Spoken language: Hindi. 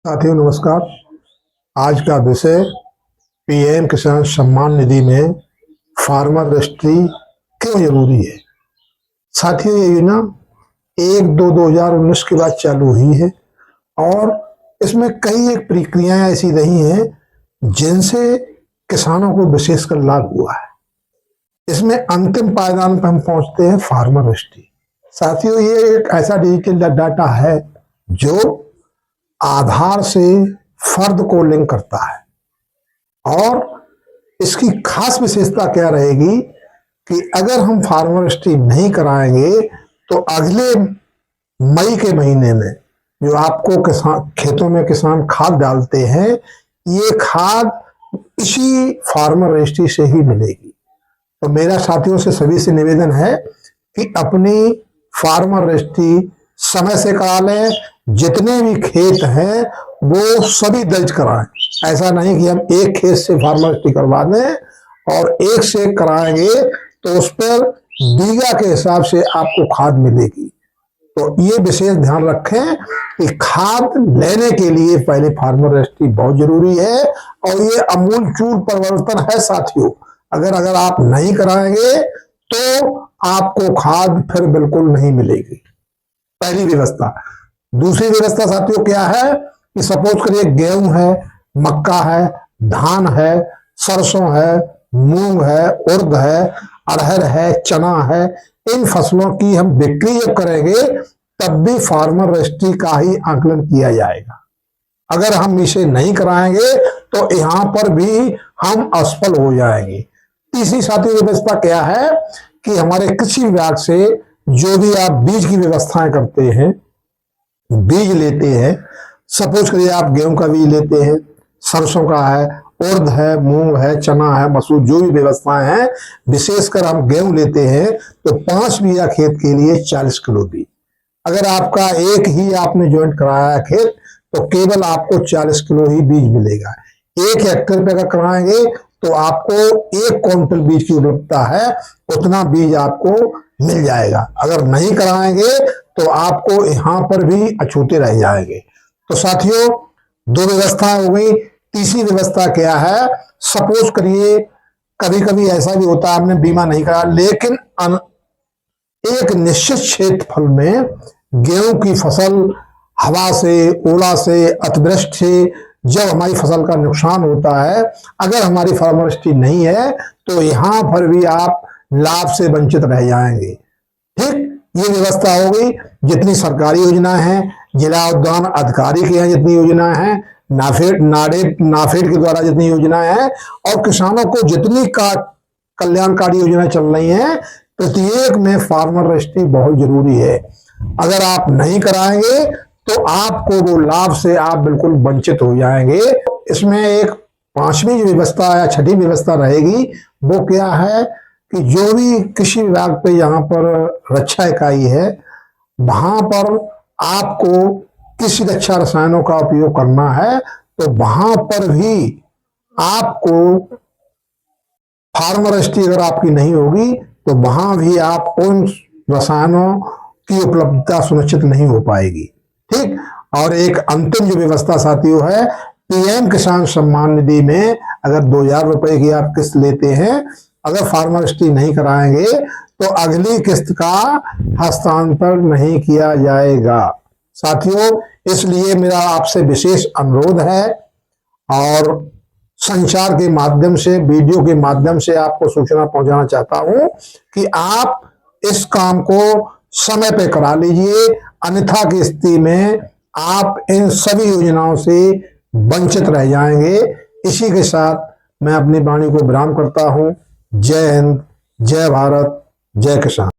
साथियों नमस्कार। आज का विषय पीएम किसान सम्मान निधि में फार्मर रजिस्ट्री क्यों जरूरी है। साथियों ये योजना 1/2/2019 के बाद चालू हुई है और इसमें कई एक प्रक्रियाएं ऐसी रही हैं जिनसे किसानों को विशेषकर लाभ हुआ है। इसमें अंतिम पायदान पर हम पहुंचते हैं फार्मर रजिस्ट्री। साथियों ये एक ऐसा डिजिटल डाटा है जो आधार से फर्द को लिंक करता है और इसकी खास विशेषता क्या रहेगी कि अगर हम फार्मर रजिस्ट्री नहीं कराएंगे तो अगले मई के महीने में जो आपको खेतों में किसान खाद डालते हैं ये खाद इसी फार्मर रजिस्ट्री से ही मिलेगी। तो मेरा साथियों से सभी से निवेदन है कि अपनी फार्मर रजिस्ट्री समय से करा लें। जितने भी खेत हैं वो सभी दर्ज कराएं। ऐसा नहीं कि हम एक खेत से फार्मर रजिस्ट्री करवा दें और एक से कराएंगे तो उस पर बीघा के हिसाब से आपको खाद मिलेगी। तो ये विशेष ध्यान रखें कि खाद लेने के लिए पहले फार्मर रजिस्ट्री बहुत जरूरी है और ये अमूलचूल परिवर्तन है साथियों। अगर आप नहीं कराएंगे तो आपको खाद फिर बिल्कुल नहीं मिलेगी। पहली व्यवस्था। दूसरी व्यवस्था साथियों क्या है कि सपोज करिए गेहूं है, मक्का है, धान है, सरसों है, मूंग है, उड़द है, अरहर है, चना है, इन फसलों की हम बिक्री जब करेंगे तब भी फार्मर रजिस्ट्री का ही आकलन किया जाएगा। अगर हम इसे नहीं कराएंगे तो यहां पर भी हम असफल हो जाएंगे। तीसरी साथी व्यवस्था क्या है कि हमारे कृषि विभाग से जो भी आप बीज की व्यवस्थाएं करते हैं, बीज लेते हैं, सपोज करिए आप गेहूं का बीज लेते हैं, सरसों का है, उड़द है, मूंग है, चना है, मसूर, जो भी व्यवस्थाएं हैं, विशेषकर हम गेहूं लेते हैं तो 5 बीघा खेत के लिए 40 किलो बीज। अगर आपका एक ही आपने ज्वाइंट कराया है खेत तो केवल आपको 40 किलो ही बीज मिलेगा। 1 हेक्टेयर पे अगर कराएंगे तो आपको 1 क्विंटल बीज की उपलब्धता है, उतना बीज आपको मिल जाएगा। अगर नहीं कराएंगे तो आपको यहां पर भी अछूते रह जाएंगे। तो साथियों 2 व्यवस्था हो गई। तीसरी व्यवस्था क्या है, सपोज करिए कभी कभी ऐसा भी होता है आपने बीमा नहीं करा लेकिन एक निश्चित क्षेत्रफल में गेहूं की फसल हवा से, ओला से, अतिवृष्टि से जब हमारी फसल का नुकसान होता है, अगर हमारी फार्मर रजिस्ट्री नहीं है तो यहां पर भी आप लाभ से वंचित रह जाएंगे। ठीक, ये व्यवस्था हो गई। जितनी सरकारी योजनाएं हैं, जिला उद्यान अधिकारी के यहाँ जितनी योजनाएं हैं, नाफेड के द्वारा जितनी योजनाएं हैं और किसानों को जितनी कल्याणकारी योजनाएं चल रही हैं, प्रत्येक में फार्मर रजिस्ट्री बहुत जरूरी है। अगर आप नहीं कराएंगे तो आपको वो लाभ से आप बिल्कुल वंचित हो जाएंगे। इसमें एक 5वीं व्यवस्था या 6ठी व्यवस्था रहेगी, वो क्या है कि जो भी कृषि विभाग पे यहाँ पर रक्षा इकाई है वहां पर आपको किसी रक्षा रसायनों का उपयोग करना है तो वहां पर भी आपको फार्मर रजिस्ट्री अगर आपकी नहीं होगी तो वहां भी आप उन रसायनों की उपलब्धता सुनिश्चित नहीं हो पाएगी। ठीक, और एक अंतिम जो व्यवस्था साथियों है, पीएम किसान सम्मान निधि में अगर 2000 रुपए की आप किस्त लेते हैं, अगर फार्मर रजिस्ट्री नहीं कराएंगे तो अगली किस्त का हस्तांतरण नहीं किया जाएगा। साथियों इसलिए मेरा आपसे विशेष अनुरोध है और संचार के माध्यम से, वीडियो के माध्यम से आपको सूचना पहुंचाना चाहता हूं कि आप इस काम को समय पे करा लीजिए, अन्यथा की स्थिति में आप इन सभी योजनाओं से वंचित रह जाएंगे। इसी के साथ मैं अपनी वाणी को विराम करता हूं। जय हिंद, जय भारत, जय किसान।